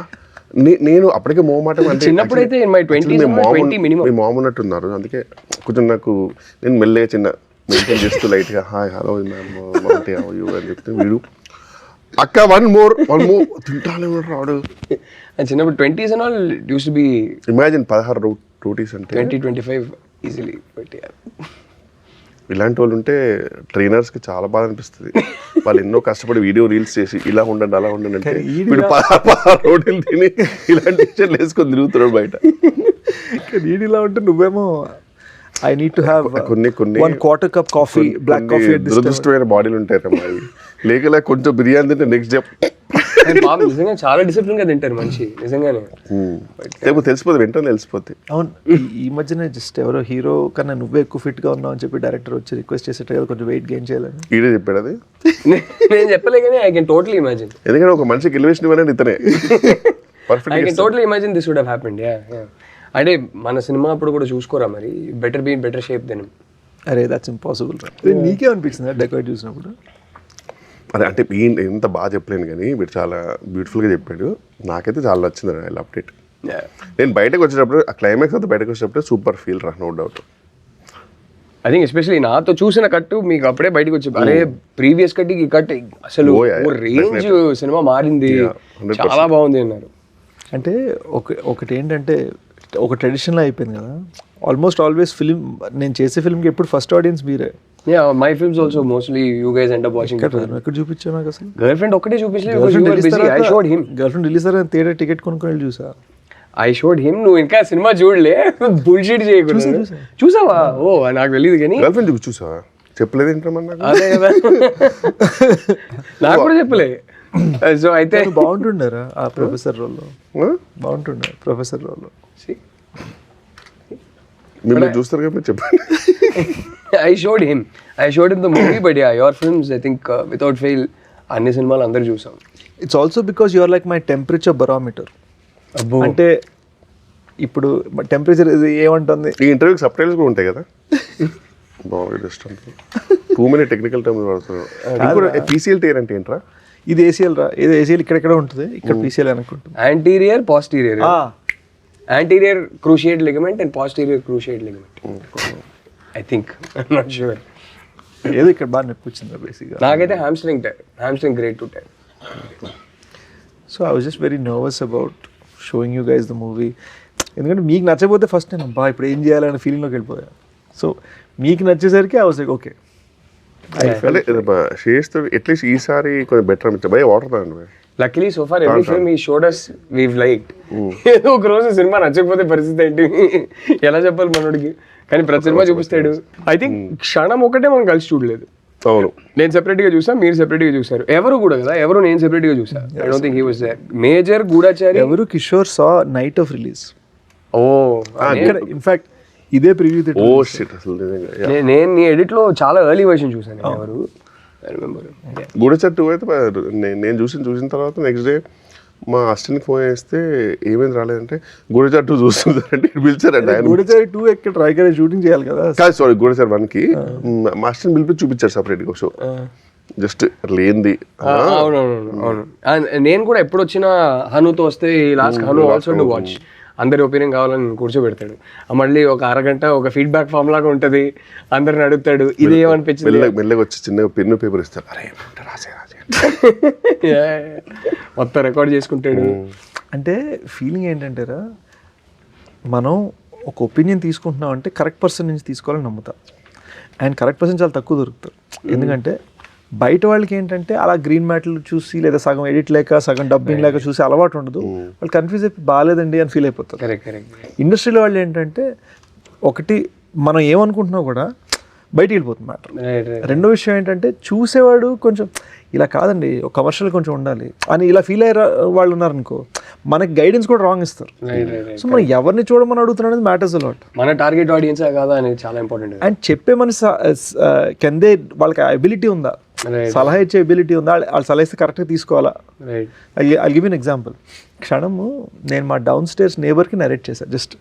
నేను అప్పటికే మోమాటం. అంటే చిన్నప్పుడైతే మీ మామ ఉన్నట్టున్నారు, అందుకే కొంచెం నాకు నేను మెల్లగా చిన్న మెయింటైన్ చేస్తూ లైట్గా హాయ్ హలో అని చెప్తే వీడు అక్క వన్ మోర్ తింటానే ఉన్నాడు రాడు. చిన్నప్పుడు 20s and all used to be imagine 16 rotis అంటే 20-25 ఈజీలీ. బట్ ఇలాంటి వాళ్ళు ఉంటే ట్రైనర్స్కి చాలా బాధ అనిపిస్తుంది. వాళ్ళు ఎన్నో కష్టపడి వీడియో రీల్స్ చేసి ఇలా ఉండండి అలా ఉండండి అంటే వీడు 16 రోటీలు తిని ఇలాంటి విషయాలు వేసుకొని తిరుగుతున్నాడు బయట. నీడు ఇలా ఉంటే నువ్వేమో ఐ నీడ్ టు హ్యావ్ కొన్ని 1/4 cup కాఫీ, బ్లాక్ కాఫీ. దురదృష్టమైన బాడీలు ఉంటాయి అమ్మా. లేక కొంచెం బిర్యానీ తింటే నెక్స్ట్ డే నిజంగా చాలా డిసిప్లిన్ గా తింటారు మంచి, నిజంగానే. తెలిసిపోతుంది, వెంటనే తెలిసిపోతుంది. అవును, ఈ మధ్యనే జస్ట్ ఎవరో హీరో కన్నా నువ్వే ఎక్కువ ఫిట్ గా ఉన్నావు అని చెప్పి డైరెక్టర్ వచ్చి రిక్వెస్ట్ చేసేట కదా కొంచెం వెయిట్ గెయిన్ చేయాలని. ఈడే చెప్పాడు అది, నేను చెప్పలే కానీ ఐ కెన్ టోటలీ ఇమాజిన్. ఎందుకంటే ఒక మనిషికి ఎలివేషన్ ఇవ్వలేదు ఇతనే. I can totally imagine this would have happened. అంటే మన సినిమా అప్పుడు కూడా చూసుకోరా మరి, better be in better shape then. అరే దట్స్ ఇంపాసిబుల్. నీకే అనిపించింది డెకాయిట్ చూసినప్పుడు? అదే అంటే ఎంత బాగా చెప్పలేను కానీ వీడు చాలా బ్యూటిఫుల్గా చెప్పాడు. నాకైతే చాలా నచ్చింది ఐ లవ్డ్ ఇట్. నేను బయటకు వచ్చేటప్పుడు ఆ క్లైమాక్స్ అంతా బయటకు వచ్చేటప్పుడు సూపర్ ఫీల్ రా, no doubt. I think especially నాతో చూసిన కట్టు మీకు అప్పుడే బయటకు వచ్చి అరే ప్రీవియస్ కట్కి ఈ కట్ అసలు రేంజ్ సినిమా మారింది, చాలా బాగుంది అన్నారు. అంటే ఒకటి ఏంటంటే ఒక ట్రెడిషన్లో అయిపోయింది కదా. ఆల్మోస్ట్ ఆల్వేస్ ఫిలిం నేను చేసే ఫిల్మ్కి ఎప్పుడు ఫస్ట్ ఆడియన్స్ మీరే. Yeah, my films also mostly you guys end up watching. ఎక్కడ చూపించావు నాకు అసలు? Girlfriend ఒక్కటే చూపించలేదు because you were busy. I showed him. Girlfriend release theatre ticket కొనుక్కొని వెళ్ళి చూసా. I showed him. నువ్వు ఇంకా సినిమా చూడలే, బుల్షిట్ చేయకూడదు. చూసావా? ఓ నాకు తెలియదు కానీ గర్ల్ఫ్రెండ్ చూసావా? చెప్పలేదు ఏంటమ్మా? అదే కదా, నాకు కూడా చెప్పలే. సో అయితే బాగుంటుండారా ఆ ప్రొఫెసర్ రోల్లో? బాగుంటుండే ప్రొఫెసర్ రోల్లో. మిమ్మల్ని చూస్తారు కాబట్టి చెప్పండి. I showed him the movie, but yeah, your films, I think without fail అన్ని సినిమాలు అందరు చూసాం. It's also because you are like my temperature barometer. అంటే ఇప్పుడు టెంపరేచర్ ఏమంటుంది? ఈ ఇంటర్వ్యూకి సబ్ టైటిల్స్ కూడా ఉంటాయి కదా. బాగుంది జస్ట్ అంటే టూ మెనీ టెక్నికల్ టర్మ్స్ వాడుతున్నారు. పీసీఎల్ టైర్ అంటే ఏంట్రా? ఇది ఏసీఎల్ రా, ఏదో ఏసీఎల్ ఇక్కడెక్కడ ఉంటుంది, ఇక్కడ పీసీఎల్ అనుకుంటుంది. Anterior posterior, anterior cruciate ligament and posterior cruciate ligament. I think, I'm not sure. ఏదో ఇక్కడ బాగా నొప్పి వచ్చింది బేసిక్గా. నాకైతే hamstring grade two tear. So I was just very nervous about showing you guys the movie. ఎందుకంటే మీకు నచ్చకపోతే ఫస్ట్ నేను బా ఇప్పుడు ఏం చేయాలనే ఫీలింగ్లోకి వెళ్ళిపోయాను. సో మీకు నచ్చేసరికి ఐ వాజ్ లైక్ ఓకే. అంటే షేర్స్తో అట్లీస్ట్ ఈసారి కొంచెం బెటర్ అనిపించా. భయ వాటర్ తాగండి. Luckily so far every film he showed us we've liked. ఏదో ఒక రోజు సినిమా నచ్చకపోతే పరిస్థితి ఏంటి ఎలా చెప్పాలి మనోడికి? కానీ ప్రతి సినిమా చూపిస్తాడు. ఐ థింక్ క్షణం ఒకటే మనం కలిసి చూడలేదు. అవును, నేను సెపరేట్గా చూసా, మీరు సెపరేట్గా చూసారు. ఎవరు కూడా కదా, ఎవరు నేను సెపరేట్గా చూసా. I don't think he was there. Major Goodachari Evaru Kishore saw night of release. Oh in fact ఇదే ప్రివ్యూ థియేటర్. ఓ షిట్, అసలు నేను నీ ఎడిట్లో చాలా ఎర్లీ వర్షన్ చూసాను. ఎవరు ఐ రిమెంబర్. గూఢచారి 2 అయితే నేను చూసిన తర్వాత నెక్స్ట్ డే మా అసిస్టెంట్కి ఫోన్ చేస్తే ఏమైంది రాలేదంటే గూఢచారి 2 చూస్తుందంటే పిలిచారండి ఆయన. గూఢచారి 2 ఎక్కడ ట్రైకర్ షూటింగ్ చేయాలి కదా. కాదు సారీ, గూఢచారి 1కి మా అసిస్టెంట్ పిలిపి చూపించారు సపరేట్గా షో. జస్ట్ లేనిది. అవును. నేను కూడా ఎప్పుడు వచ్చినా హనుతో వస్తే last Hanu also do watch. అందరి ఒపీనియన్ కావాలని కూర్చోబెడతాడు. మళ్ళీ ఒక అరగంట ఒక ఫీడ్బ్యాక్ ఫామ్ లాగా ఉంటుంది. అందరిని అడుగుతాడు ఇది ఏమనిపించింది. మెల్లగా వచ్చి చిన్నగా పెన్ను పేపర్ ఇస్తారు. అరే రాసే మొత్తం రికార్డ్ చేసుకుంటాడు. అంటే ఫీలింగ్ ఏంటంటేరా, మనం ఒక ఒపీనియన్ తీసుకుంటున్నాం అంటే కరెక్ట్ పర్సన్ నుంచి తీసుకోవాలని నమ్ముతాం. అండ్ కరెక్ట్ పర్సన్ చాలా తక్కువ దొరుకుతారు. ఎందుకంటే బయట వాళ్ళకి ఏంటంటే అలా గ్రీన్ మ్యాట్లు చూసి లేదా సగం ఎడిట్ లేక సగం డబ్బింగ్ లేక చూసి అలవాటు ఉండదు. వాళ్ళు కన్ఫ్యూజ్ అయిపోయి బాగాలేదండి అని ఫీల్ అయిపోతారు. ఇండస్ట్రీలో వాళ్ళు ఏంటంటే ఒకటి మనం ఏమనుకుంటున్నా కూడా బయటికి వెళ్ళిపోతుంది మ్యాటర్. రెండో విషయం ఏంటంటే చూసేవాడు కొంచెం ఇలా కాదండి ఒక కమర్షియల్ కొంచెం ఉండాలి అని ఇలా ఫీల్ అయ్యే వాళ్ళు ఉన్నారనుకో, మనకి గైడెన్స్ కూడా రాంగ్ ఇస్తారు. సో మనం ఎవరిని చూడమని అడుగుతున్నాం అనేది మ్యాటర్స్ అలాట్. మన టార్గెట్ ఆడియన్స్ కాదా అనేది చాలా ఇంపార్టెంట్. అండ్ చెప్పే మనిషి కెందే వాళ్ళకి ఎబిలిటీ ఉందా, సలహా ఇచ్చే ఎబిలిటీ ఉందా, వాళ్ళు సలహా ఇస్తే కరెక్ట్గా తీసుకోవాలా. I give an example. క్షణము నేను మా డౌన్ స్టేర్స్ నేబర్కి నరేట్ చేశాను జస్ట్.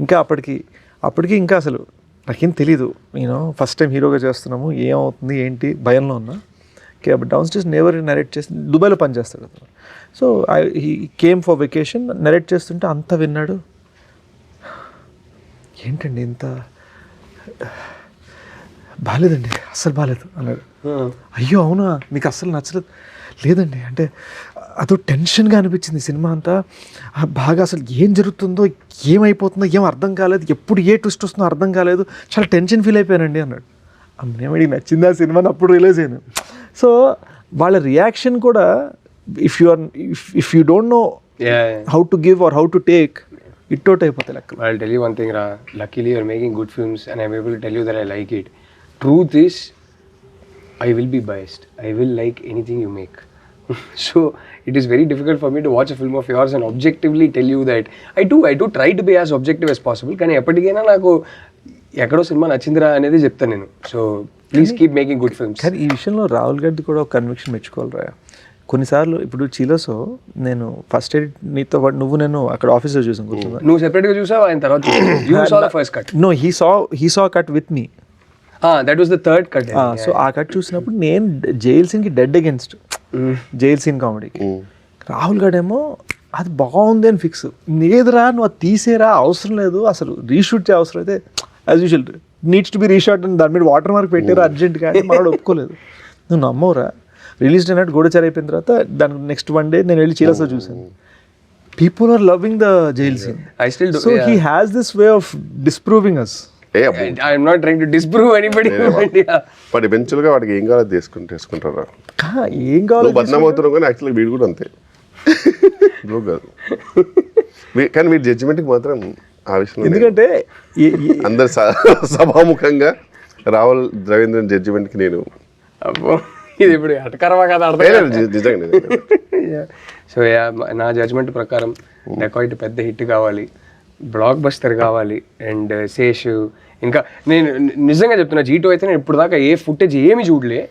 ఇంకా అప్పటికి ఇంకా అసలు నాకేం తెలీదు. నేను ఫస్ట్ టైం హీరోగా చేస్తున్నాము, ఏమవుతుంది ఏంటి భయంలో ఉన్నా. డౌన్ స్టేర్స్ నేబర్ నరేట్ చేసి దుబాయ్లో పనిచేస్తాడు అతను. So he came for vacation, narrate చేస్తుంటే అంత విన్నాడు. ఏంటండి ఇంత బాగాలేదండి, అస్సలు బాగాలేదు అన్నాడు. అయ్యో అవునా, మీకు అస్సలు నచ్చలేదు? లేదండి, అంటే అదో టెన్షన్గా అనిపించింది సినిమా అంతా బాగా. అసలు ఏం జరుగుతుందో ఏమైపోతుందో ఏం అర్థం కాలేదు, ఎప్పుడు ఏ ట్విస్ట్ వస్తుందో అర్థం కాలేదు, చాలా టెన్షన్ ఫీల్ అయిపోయానండి అన్నాడు. అమ్మేమడికి నచ్చింది ఆ సినిమాని అప్పుడు రిలీజ్ అయ్యాను. సో వాళ్ళ రియాక్షన్ కూడా if you don't know how to give or how to take it out అయిపోతాయి లెక్క. I'll tell you one thing, Ra. Luckily you're making good films and I'm able to tell you that I like it. Truth is, I will be biased. I will like anything you make. So it is very difficult for me to watch a film of yours and objectively tell you that I do try to be as objective as possible. కానీ ఎప్పటికైనా నాకు ఎక్కడో cinema నచ్చిందిరా అనేది చెప్తాను నేను. So please keep making good films. కానీ ఈ విషయంలో రాహుల్ గారిది కూడా ఒక కన్విక్షన్ మెచ్చుకోవాలిరా. కొన్నిసార్లు ఇప్పుడు చీలోసో నేను ఫస్ట్ ఎయిడ్ నీతో పాటు నేను అక్కడ ఆఫీస్లో చూసాను. గుర్తుందా? నువ్వు సెపరేట్గా చూసావు, ఆయన తర్వాత you saw the first cut. No, he saw cut with me. That was the third cut. So ఆ కట్ చూసినప్పుడు నేను జైల్ సీన్కి డెడ్ అగేన్స్ట్ జైల్ సీన్ కామెడీకి. రాహుల్ గాడేమో అది బాగుంది అని ఫిక్స్. లేదురా నువ్వు అది తీసేరా, అవసరం లేదు, అసలు రీషూట్ చేయ అవసరం అయితే as usual needs to be reshot అని దాని మీద వాటర్ మార్క్ పెట్టారు అర్జెంట్గా అని మనోడు ఒప్పుకోలేదు. నువ్వు నమ్మవురా, రిలీజ్ డే నైట్ గూఢచారి అయిపోయిన తర్వాత దానికి నెక్స్ట్ వన్ డే నేను వెళ్ళి చీలసో చూసాను. People are loving the jail scene. I still do. So he has this way of disproving us. I'm not trying to disprove anybody. But ఎవెన్చువల్గా వాడికి ఏం కావాలో తీసుకుంటారా. ఏం కావాలి బద్నాం అవుతున్నావు కానీ యాక్చువల్గా వీడు కూడా అంతే బ్రో కాదు. కానీ వీడి జడ్జిమెంట్కి మాత్రం ఆ విషయం ఎందుకంటే అందరు సభాముఖంగా రాహుల్ ద్రవీంద్రన్ జడ్జిమెంట్కి నేను ఇది ఇప్పుడు ఎటకరమా కదా అర్థం. నిజంగా. సో నా జడ్జ్మెంట్ ప్రకారం డెకాయిట్ పెద్ద హిట్ కావాలి, బ్లాక్ బస్టర్ కావాలి. అండ్ శేష్ ఇంకా నేను నిజంగా చెప్తున్నా, G2 అయితే నేను ఇప్పుడు దాకా ఏ ఫుటేజ్ ఏమి చూడలే.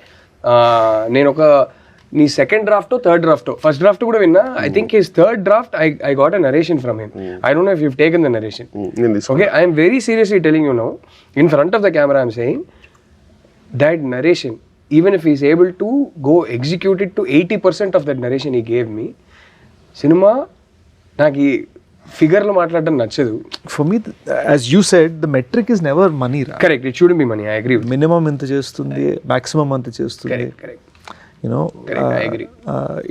నేను ఒక నీ second draft third draft first draft కూడా విన్నా. I think his third draft I got a narration from him. I don't know if you've taken the narration. Okay, I am very seriously telling you now, in front of the camera I am saying that narration, even if he is able to go execute it to 80% of that narration he gave me, సినిమా నాకు ఈ ఫిగర్లు మాట్లాడడం నచ్చదు. For me as you said the metric is never money రా. Correct, it should be money. I agree. Minimum ఎంత చేస్తుంది, maximum ఎంత చేస్తుంది. Correct. You know, Correct, I agree.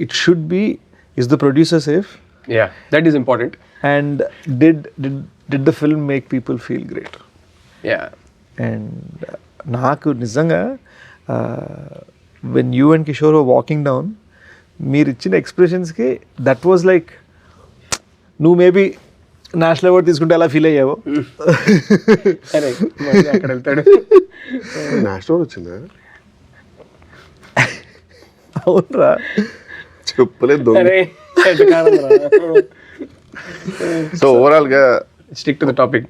It should be, is the producer safe? Yeah, that is important. And did the film make people feel great? Yeah. And నాకు నిజంగా when you and Kishore were walking down, మీరు ఇచ్చిన ఎక్స్ప్రెషన్స్కి that was like నువ్వు maybe national award తీసుకుంటే ఎలా feel అయ్యావో. అక్కడ వెళ్తాడు. National వచ్చిందా? అవునరా, చెప్పలేదు. సో ఓవరాల్ గా stick to the topic.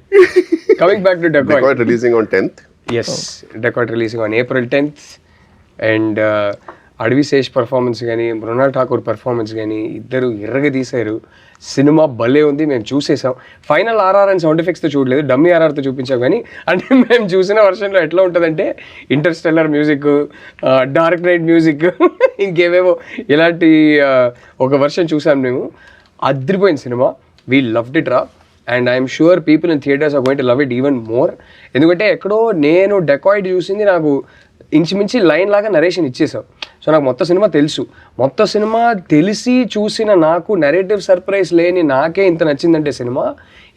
Coming back to Dacoit releasing on 10th. Yes, Dacoit releasing on April 10th. And అడవి శేష్ పర్ఫార్మెన్స్ కానీ మృణాల్ ఠాకూర్ పర్ఫార్మెన్స్ కానీ ఇద్దరు ఎర్రగా తీశారు. సినిమా భలే ఉంది, మేము చూసేసాం. ఫైనల్ RR అండ్ సౌండ్ ఎఫెక్ట్స్తో చూడలేదు, డమ్మీ RRతో చూపించాం. కానీ అంటే మేము చూసిన వర్షన్లో ఎట్లా ఉంటుందంటే Interstellar music, Dark Knight music, ఇంకేవేవో ఇలాంటి ఒక వర్షన్ చూసాం మేము. అదిరిపోయింది సినిమా. వీ లవ్డ్ ఇట్ రా. And I'm sure people in theatres are going to love it even more. ఎందుకంటే ఎక్కడో నేను డెకాయిట్ చూసింది నాకు ఇంచుమించి లైన్ లాగా నరేషన్ ఇచ్చేసావు. సో నాకు మొత్తం సినిమా తెలుసు. మొత్తం సినిమా తెలిసి చూసిన నాకు నరేటివ్ సర్ప్రైజ్ లేని నాకే ఇంత నచ్చిందంటే సినిమా,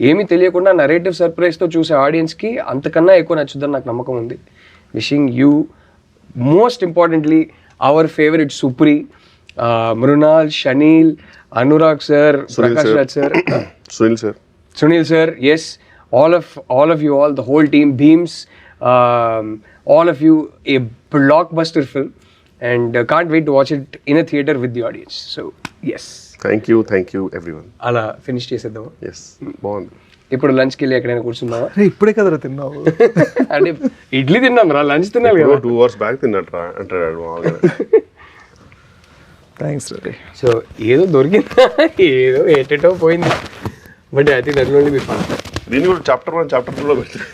ఏమీ తెలియకుండా నరేటివ్ సర్ప్రైజ్తో చూసే ఆడియన్స్కి అంతకన్నా ఎక్కువ నచ్చుద్దని నాకు నమ్మకం ఉంది. Wishing you most importantly our favourite Supri, Mrunal, Shaneil, Anurag sir, Prakash Raj sir, Sunil sir, yes, all of you all, the whole team, Beams, all of you, a blockbuster film, and can't wait to watch it in a theater with the audience. So yes, thank you everyone. అలా finish చేసేద్దాం. yes, బాగుంది. ఇప్పుడు లంచ్కి వెళ్ళి ఎక్కడైనా కూర్చుందామా? ఇప్పుడే కదరా తిన్నావు? అంటే ఇడ్లీ తిన్నాం రా, లంచ్ తిన్నాను కదా. 2 hours బ్యాక్ తిన్నట్రా అంటాడు. థ్యాంక్స్ రే. సో ఏదో దొరికిందా, ఏదో ఏటేటో పోయింది. But I think that will only be fun. దీన్ని కూడా చాప్టర్ 1 చాప్టర్ 2లో పెడతారు.